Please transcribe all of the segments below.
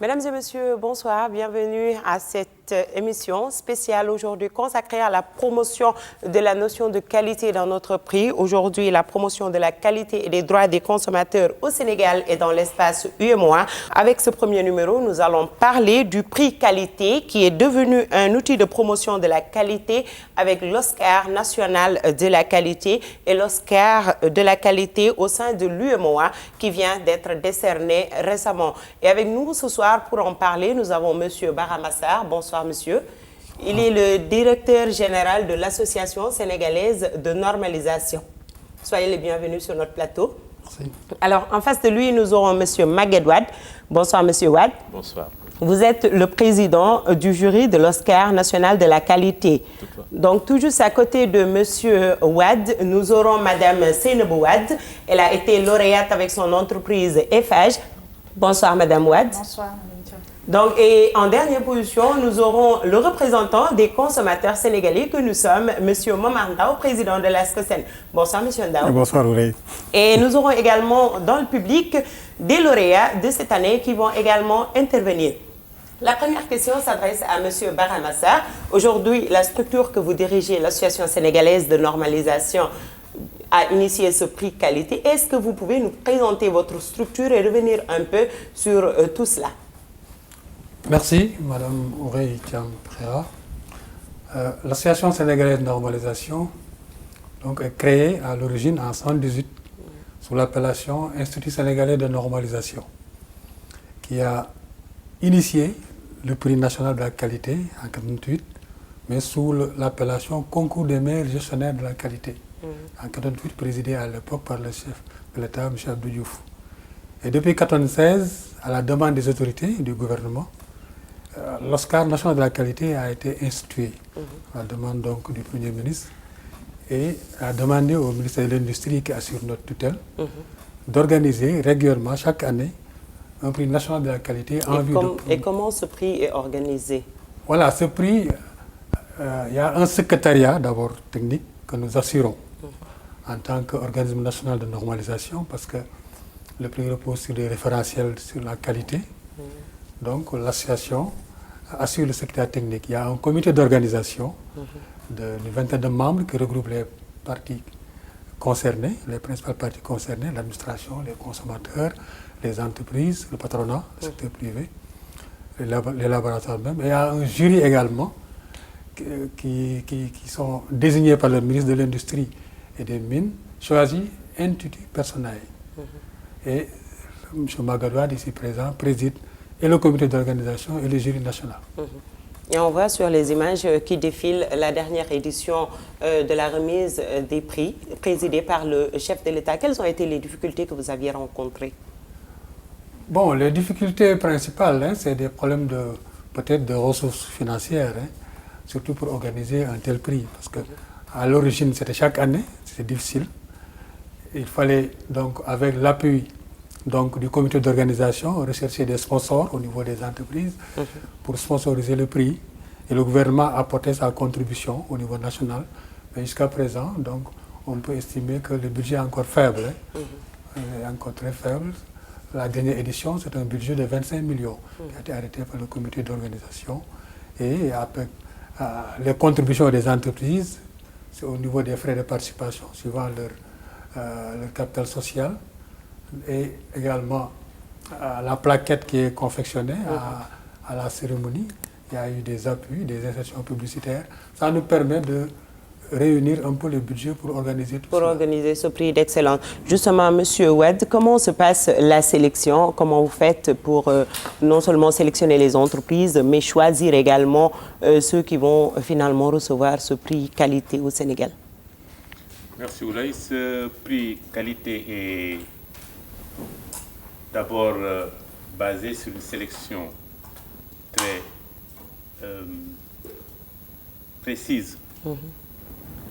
Mesdames et messieurs, bonsoir. Bienvenue à cette émission spéciale aujourd'hui consacrée à la promotion de la notion de qualité dans notre pays. Aujourd'hui, la promotion de la qualité et des droits des consommateurs au Sénégal et dans l'espace UEMOA. Avec ce premier numéro, nous allons parler du prix qualité qui est devenu un outil de promotion de la qualité avec l'Oscar national de la qualité et l'Oscar de la qualité au sein de l'UEMOA qui vient d'être décerné récemment. Et avec nous ce soir, pour en parler, nous avons M. Bara Massar. Bonsoir, monsieur. Il est le directeur général de l'Association sénégalaise de normalisation. Soyez les bienvenus sur notre plateau. Merci. Alors, en face de lui, nous aurons M. Maguette Wade. Bonsoir, M. Wade. Bonsoir. Vous êtes le président du jury de l'Oscar national de la qualité. Donc, tout juste à côté de M. Wade, nous aurons Mme Seynabou Wade. Elle a été lauréate avec son entreprise Eiffage. Bonsoir, Mme Wade. Bonsoir, Mme Thiam. Donc, et en dernière position, nous aurons le représentant des consommateurs sénégalais que nous sommes, M. Momar Ndao, président de l'ASCOSEN. Bonsoir, M. Ndao. Bonsoir, Oulay. Et nous aurons également dans le public des lauréats de cette année qui vont également intervenir. La première question s'adresse à M. Bara Massar. Aujourd'hui, la structure que vous dirigez, l'Association sénégalaise de normalisation, a initié ce prix qualité. Est-ce que vous pouvez nous présenter votre structure et revenir un peu sur tout cela? Merci, Mme Ourey Thiam Préra. L'Association sénégalaise de normalisation donc, est créée à l'origine en 1978 sous l'appellation Institut sénégalais de normalisation, qui a initié le prix national de la qualité en 1988, mais sous l'appellation Concours des meilleurs gestionnaires de la qualité. En 1988, présidé à l'époque par le chef de l'État, M. Abdou Diouf. Et depuis 1996, à la demande des autorités du gouvernement, l'Oscar national de la qualité a été institué, à la demande donc du Premier ministre, et a demandé au ministère de l'Industrie, qui assure notre tutelle, d'organiser régulièrement, chaque année, un prix national de la qualité en vue de... Et comment ce prix est organisé? Voilà, ce prix, il y a un secrétariat d'abord technique que nous assurons en tant qu'organisme national de normalisation, parce que le prix repose sur des référentiels sur la qualité. Donc l'association assure le secrétariat technique. Il y a un comité d'organisation d'une vingtaine de membres qui regroupe les parties concernées, les principales parties concernées, l'administration, les consommateurs, les entreprises, le patronat, le secteur privé, les laboratoires même. Et il y a un jury également qui sont désignés par le ministre de l'Industrie et des Mines, choisis institut personnel. Et M. Magadouad, ici présent, préside et le comité d'organisation et le jury national. Et on voit sur les images qui défilent la dernière édition de la remise des prix, présidée par le chef de l'État. Quelles ont été les difficultés que vous aviez rencontrées? Bon, les difficultés principales, c'est des problèmes peut-être de ressources financières, surtout pour organiser un tel prix. Parce qu'à l'origine, c'était chaque année, c'était difficile. Il fallait donc, avec l'appui du comité d'organisation, rechercher des sponsors au niveau des entreprises pour sponsoriser le prix. Et le gouvernement a apporté sa contribution au niveau national. Mais jusqu'à présent, donc, on peut estimer que le budget est encore faible, est encore très faible. La dernière édition, c'est un budget de 25 millions qui a été arrêté par le comité d'organisation. Et avec les contributions des entreprises, c'est au niveau des frais de participation, suivant leur capital social, et également la plaquette qui est confectionnée à la cérémonie. Il y a eu des appuis, des insertions publicitaires. Ça nous permet de réunir un peu le budget pour organiser tout ça. Pour organiser ce prix d'excellence. Justement, M. Wade, comment se passe la sélection? Comment vous faites pour non seulement sélectionner les entreprises, mais choisir également ceux qui vont finalement recevoir ce prix qualité au Sénégal? Merci Oulay. Ce prix qualité est d'abord basé sur une sélection très précise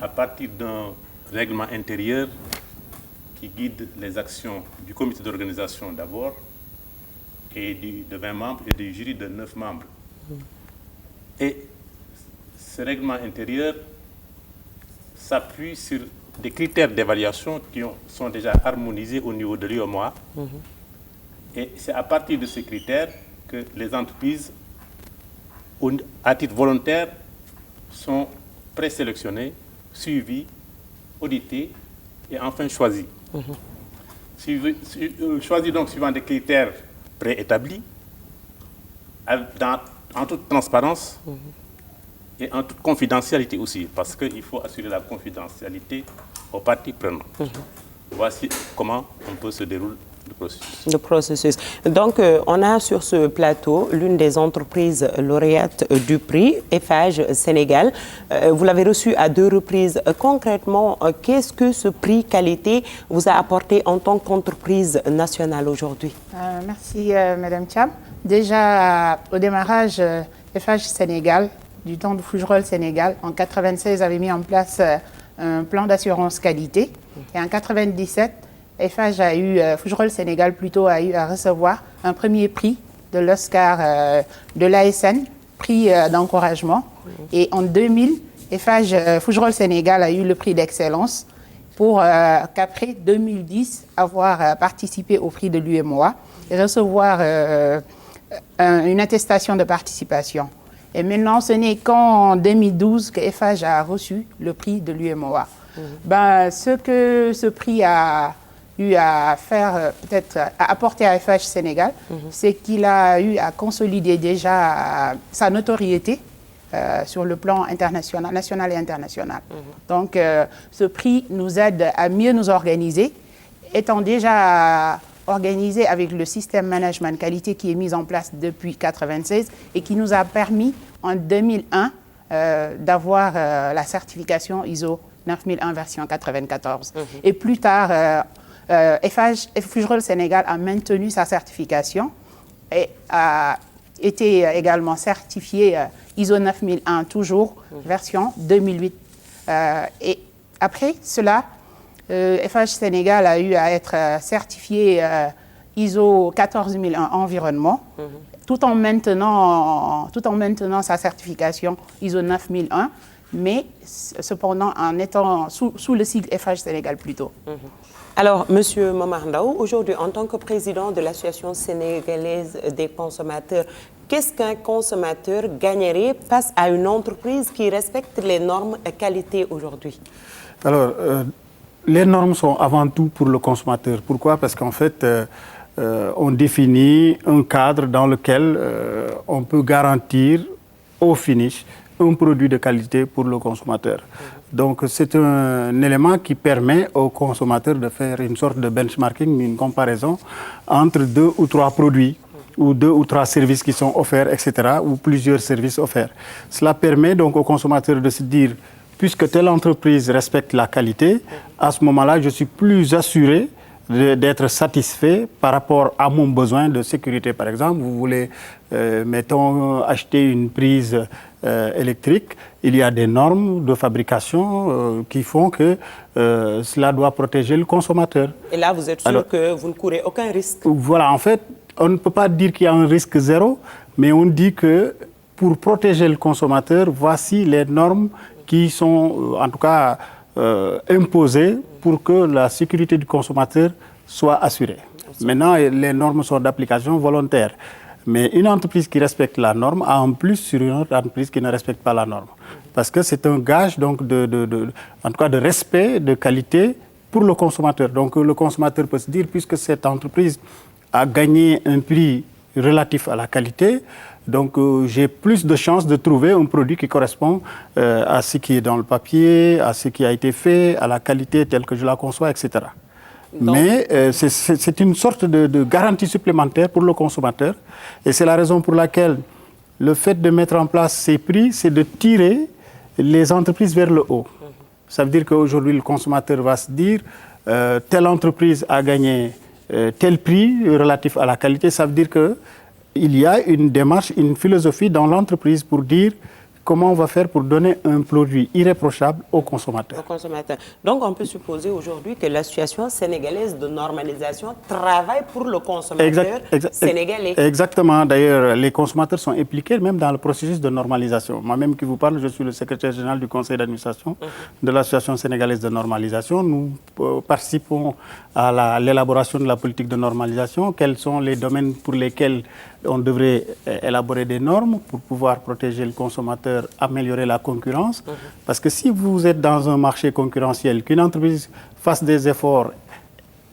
à partir d'un règlement intérieur qui guide les actions du comité d'organisation d'abord et de 20 membres et du jury de 9 membres. Et ce règlement intérieur s'appuie sur des critères d'évaluation qui sont déjà harmonisés au niveau de l'UEMOA. Et c'est à partir de ces critères que les entreprises, à titre volontaire, sont présélectionnées, suivies, auditées et enfin choisies. Choisies donc suivant des critères préétablis, en toute transparence et en toute confidentialité aussi, parce qu'il faut assurer la confidentialité aux parties prenantes. Voici comment on peut se dérouler le processus. Donc, on a sur ce plateau l'une des entreprises lauréates du prix, Eiffage Sénégal. Vous l'avez reçu à 2 reprises. Concrètement, qu'est-ce que ce prix qualité vous a apporté en tant qu'entreprise nationale aujourd'hui? Merci, Madame Thiam. Déjà, au démarrage, Eiffage Sénégal, du temps de Fougerolles Sénégal, en 1996, avait mis en place un plan d'assurance qualité. Et en 1997, Eiffage a eu, Fougerolles Sénégal plutôt, a eu à recevoir un premier prix de l'Oscar de l'ASN, prix d'encouragement. Et en 2000, Eiffage Fougerolles Sénégal a eu le prix d'excellence pour qu'après 2010, avoir participé au prix de l'UMOA et recevoir une attestation de participation. Et maintenant, ce n'est qu'en 2012 que Eiffage a reçu le prix de l'UMOA. Ce que ce prix a eu à faire, peut-être à apporter à Eiffage Sénégal, c'est qu'il a eu à consolider déjà sa notoriété sur le plan international, national et international. Donc, ce prix nous aide à mieux nous organiser, étant déjà organisé avec le système management qualité qui est mis en place depuis 1996 et qui nous a permis en 2001 d'avoir la certification ISO 9001 version 94. Et plus tard, Fougerolles Sénégal a maintenu sa certification et a été également certifié ISO 9001 toujours, version 2008. Et après cela, Eiffage Sénégal a eu à être certifié ISO 14001 environnement, tout en maintenant sa certification ISO 9001, mais cependant en étant sous le sigle Eiffage Sénégal plutôt. Alors, Monsieur Momar Ndao, aujourd'hui, en tant que président de l'Association sénégalaise des consommateurs, qu'est-ce qu'un consommateur gagnerait face à une entreprise qui respecte les normes qualité aujourd'hui? Alors, les normes sont avant tout pour le consommateur. Pourquoi? Parce qu'en fait, on définit un cadre dans lequel on peut garantir au finish un produit de qualité pour le consommateur. Donc, c'est un élément qui permet au consommateur de faire une sorte de benchmarking, une comparaison entre 2 ou 3 produits ou 2 ou 3 services qui sont offerts, etc., ou plusieurs services offerts. Cela permet donc au consommateur de se dire, puisque telle entreprise respecte la qualité, à ce moment-là, je suis plus assuré d'être satisfait par rapport à mon besoin de sécurité. Par exemple, vous voulez, mettons, acheter une prise électrique, il y a des normes de fabrication qui font que cela doit protéger le consommateur. Et là, vous êtes sûr que vous ne courez aucun risque? Voilà, en fait, on ne peut pas dire qu'il y a un risque zéro, mais on dit que pour protéger le consommateur, voici les normes qui sont, en tout cas, imposées pour que la sécurité du consommateur soit assurée. Maintenant, les normes sont d'application volontaire. Mais une entreprise qui respecte la norme a un plus sur une autre entreprise qui ne respecte pas la norme. Parce que c'est un gage donc, en tout cas, de respect, de qualité pour le consommateur. Donc le consommateur peut se dire, puisque cette entreprise a gagné un prix relatif à la qualité, donc j'ai plus de chances de trouver un produit qui correspond à ce qui est dans le papier, à ce qui a été fait, à la qualité telle que je la conçois, etc. Donc, mais c'est une sorte de garantie supplémentaire pour le consommateur. Et c'est la raison pour laquelle le fait de mettre en place ces prix, c'est de tirer les entreprises vers le haut. Ça veut dire qu'aujourd'hui, le consommateur va se dire telle entreprise a gagné tel prix relatif à la qualité. Ça veut dire qu'il y a une démarche, une philosophie dans l'entreprise pour dire comment on va faire pour donner un produit irréprochable aux consommateurs. Donc, on peut supposer aujourd'hui que l'association sénégalaise de normalisation travaille pour le consommateur sénégalais. Exactement. D'ailleurs, les consommateurs sont impliqués même dans le processus de normalisation. Moi-même qui vous parle, je suis le secrétaire général du conseil d'administration de l'association sénégalaise de normalisation. Nous participons à l'élaboration de la politique de normalisation. Quels sont les domaines pour lesquels on devrait élaborer des normes pour pouvoir protéger le consommateur, améliorer la concurrence. Parce que si vous êtes dans un marché concurrentiel, qu'une entreprise fasse des efforts,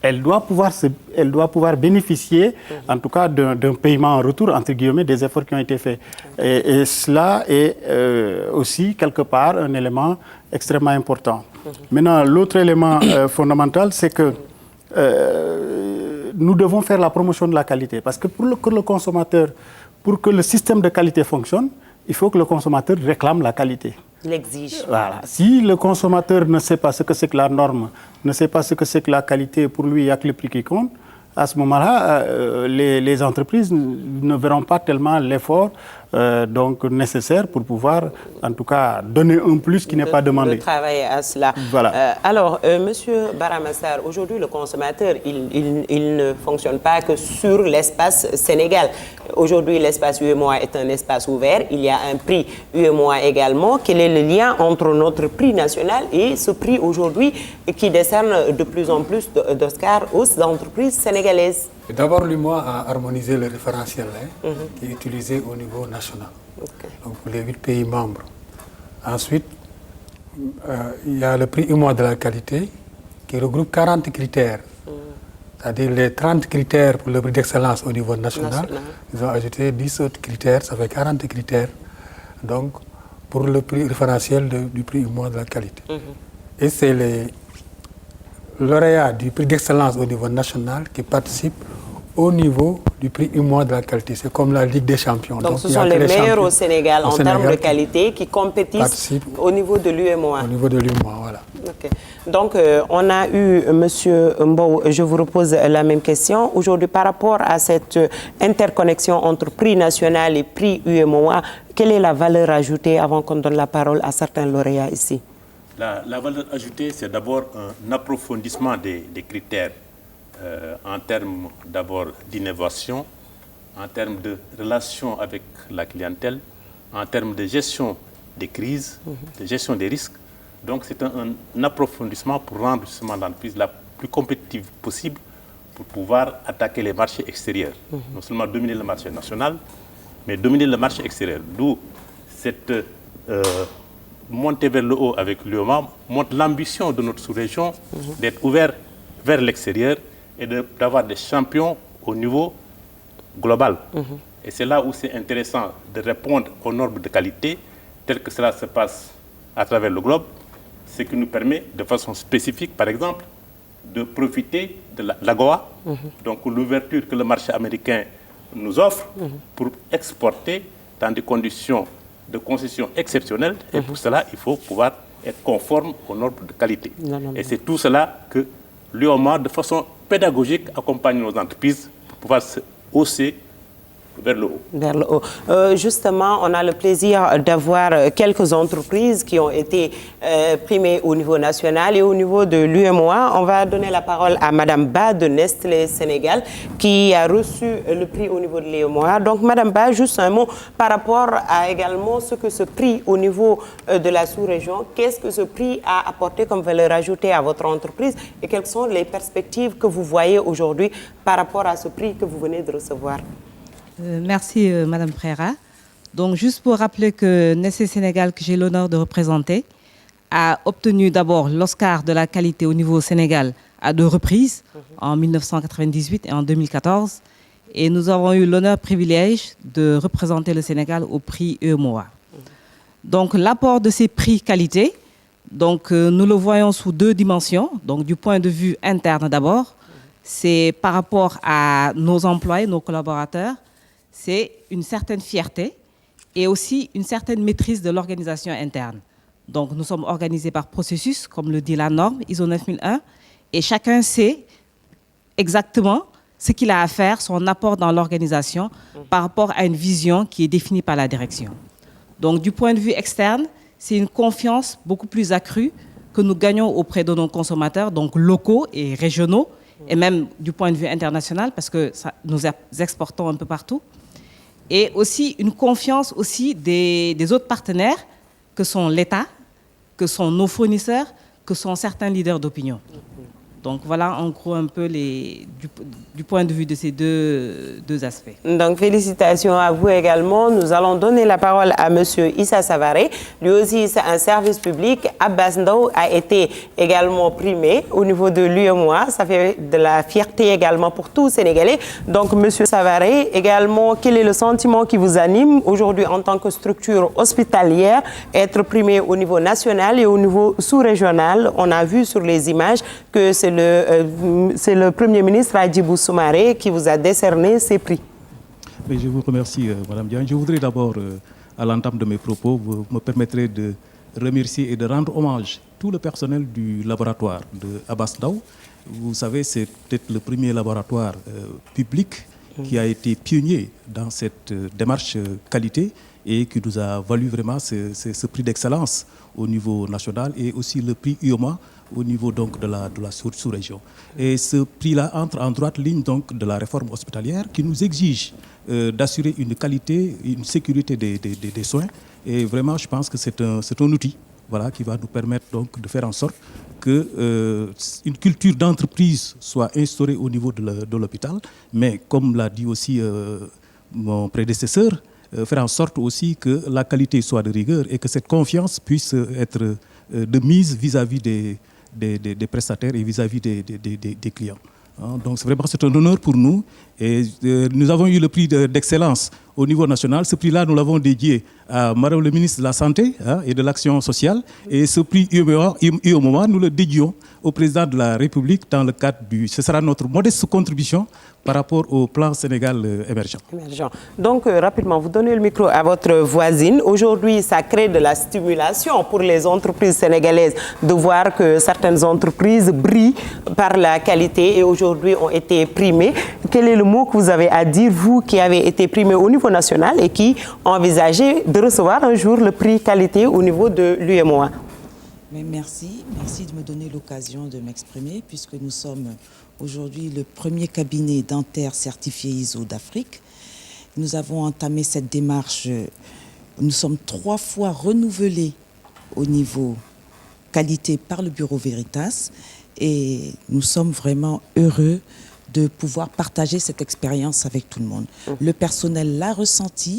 elle doit pouvoir bénéficier, en tout cas, d'un paiement en retour, entre guillemets, des efforts qui ont été faits. Et cela est aussi, quelque part, un élément extrêmement important. Maintenant, l'autre élément fondamental, c'est que nous devons faire la promotion de la qualité. Parce que pour le consommateur, pour que le système de qualité fonctionne, il faut que le consommateur réclame la qualité. Il exige. Voilà. Si le consommateur ne sait pas ce que c'est que la norme, ne sait pas ce que c'est que la qualité, pour lui, il n'y a que le prix qui compte, à ce moment-là, les entreprises ne verront pas tellement l'effort donc nécessaire pour pouvoir, en tout cas, donner un plus qui n'est pas demandé. De travailler à cela. Voilà. Alors, Monsieur Baramassar, aujourd'hui, le consommateur, il ne fonctionne pas que sur l'espace Sénégal. Aujourd'hui, l'espace UEMOA est un espace ouvert. Il y a un prix UEMOA également. Quel est le lien entre notre prix national et ce prix aujourd'hui qui décerne de plus en plus d'Oscars aux entreprises sénégalaises? D'abord, l'UEMOA a harmonisé le référentiel qui est utilisé au niveau national, donc pour les 8 pays membres. Ensuite, il y a le prix UEMOA de la qualité qui regroupe 40 critères. C'est-à-dire les 30 critères pour le prix d'excellence au niveau national. Ils ont ajouté 10 autres critères, ça fait 40 critères donc, pour le prix référentiel du prix UEMOA de la qualité. Et c'est les lauréats du prix d'excellence au niveau national qui participent au niveau du prix UEMOA de la qualité. C'est comme la Ligue des champions. Donc ce sont les meilleurs au Sénégal en termes de qualité qui compétissent au niveau de l'UEMOA. Au niveau de l'UEMOA, voilà. Okay. Donc on a eu, Monsieur Mbow, je vous repose la même question. Aujourd'hui, par rapport à cette interconnexion entre prix national et prix UEMOA, quelle est la valeur ajoutée avant qu'on donne la parole à certains lauréats ici? La valeur ajoutée, c'est d'abord un approfondissement des critères en termes d'abord d'innovation, en termes de relation avec la clientèle, en termes de gestion des crises, de gestion des risques. Donc c'est un approfondissement pour rendre justement l'entreprise la plus compétitive possible pour pouvoir attaquer les marchés extérieurs. Non seulement dominer le marché national, mais dominer le marché extérieur. D'où cette montée vers le haut avec l'UEMOA montre l'ambition de notre sous-région d'être ouvert vers l'extérieur et d'avoir des champions au niveau global. Et c'est là où c'est intéressant de répondre aux normes de qualité telles que cela se passe à travers le globe, ce qui nous permet de façon spécifique, par exemple, de profiter de l'AGOA, donc l'ouverture que le marché américain nous offre pour exporter dans des conditions de concession exceptionnelles. Et pour cela, il faut pouvoir être conforme aux normes de qualité. Et c'est tout cela que l'UEMOA, de façon pédagogique, accompagne nos entreprises pour pouvoir se hausser vers le haut. Vers le haut. Justement, on a le plaisir d'avoir quelques entreprises qui ont été primées au niveau national et au niveau de l'UEMOA. On va donner la parole à Madame Ba de Nestlé Sénégal qui a reçu le prix au niveau de l'UEMOA. Donc, Madame Ba, juste un mot par rapport à également ce que ce prix au niveau de la sous-région, qu'est-ce que ce prix a apporté comme valeur ajoutée à votre entreprise et quelles sont les perspectives que vous voyez aujourd'hui par rapport à ce prix que vous venez de recevoir? Merci Madame Préra. Donc juste pour rappeler que Nestlé Sénégal, que j'ai l'honneur de représenter, a obtenu d'abord l'Oscar de la qualité au niveau Sénégal à 2 reprises, en 1998 et en 2014. Et nous avons eu l'honneur privilège de représenter le Sénégal au prix UEMOA. Donc l'apport de ces prix qualité, donc, nous le voyons sous 2 dimensions. Donc du point de vue interne d'abord, c'est par rapport à nos employés, nos collaborateurs, c'est une certaine fierté et aussi une certaine maîtrise de l'organisation interne. Donc, nous sommes organisés par processus, comme le dit la norme ISO 9001, et chacun sait exactement ce qu'il a à faire, son apport dans l'organisation par rapport à une vision qui est définie par la direction. Donc, du point de vue externe, c'est une confiance beaucoup plus accrue que nous gagnons auprès de nos consommateurs, donc locaux et régionaux, et même du point de vue international, parce que nous exportons un peu partout. Et aussi une confiance aussi des autres partenaires, que sont l'État, que sont nos fournisseurs, que sont certains leaders d'opinion. Donc voilà en gros un peu du point de vue de ces deux aspects. Donc félicitations à vous également. Nous allons donner la parole à Monsieur Issa Savaré. Lui aussi, c'est un service public. Abbas Ndao a été également primé au niveau de l'UEMOA. Ça fait de la fierté également pour tous Sénégalais. Donc Monsieur Savaré, également, quel est le sentiment qui vous anime aujourd'hui en tant que structure hospitalière, être primé au niveau national et au niveau sous-régional? On a vu sur les images que c'est le Premier ministre Hadjibou Soumaré qui vous a décerné ces prix. Mais je vous remercie, Madame Diagne. Je voudrais d'abord, à l'entame de mes propos, vous me permettrez de remercier et de rendre hommage tout le personnel du laboratoire de Abbas Ndao. Vous savez, c'est peut-être le premier laboratoire public qui a été pionnier dans cette démarche qualité et qui nous a valu vraiment ce prix d'excellence au niveau national et aussi le prix UEMOA au niveau donc de la sous-région. Et ce prix-là entre en droite ligne donc de la réforme hospitalière qui nous exige d'assurer une qualité, une sécurité des soins. Et vraiment, je pense que c'est un outil, voilà, qui va nous permettre donc de faire en sorte que une culture d'entreprise soit instaurée au niveau de l'hôpital. Mais comme l'a dit aussi mon prédécesseur, faire en sorte aussi que la qualité soit de rigueur et que cette confiance puisse être de mise vis-à-vis des prestataires et vis-à-vis des clients. Donc c'est un honneur pour nous et nous avons eu le prix d'excellence au niveau national. Ce prix-là, nous l'avons dédié à Madame le ministre de la Santé et de l'Action sociale. Et ce prix UEMOA, nous le dédions au président de la République dans le cadre ce sera notre modeste contribution par rapport au plan Sénégal émergent. Donc, rapidement, vous donnez le micro à votre voisine. Aujourd'hui, ça crée de la stimulation pour les entreprises sénégalaises de voir que certaines entreprises brillent par la qualité et aujourd'hui ont été primées. Quel est le mot que vous avez à dire, vous qui avez été primé au niveau national et qui envisagez de recevoir un jour le prix qualité au niveau de l'UEMOA? Mais merci de me donner l'occasion de m'exprimer puisque nous sommes aujourd'hui le premier cabinet dentaire certifié ISO d'Afrique. Nous avons entamé cette démarche, nous sommes 3 fois renouvelés au niveau qualité par le Bureau Veritas et nous sommes vraiment heureux de pouvoir partager cette expérience avec tout le monde. Le personnel l'a ressenti,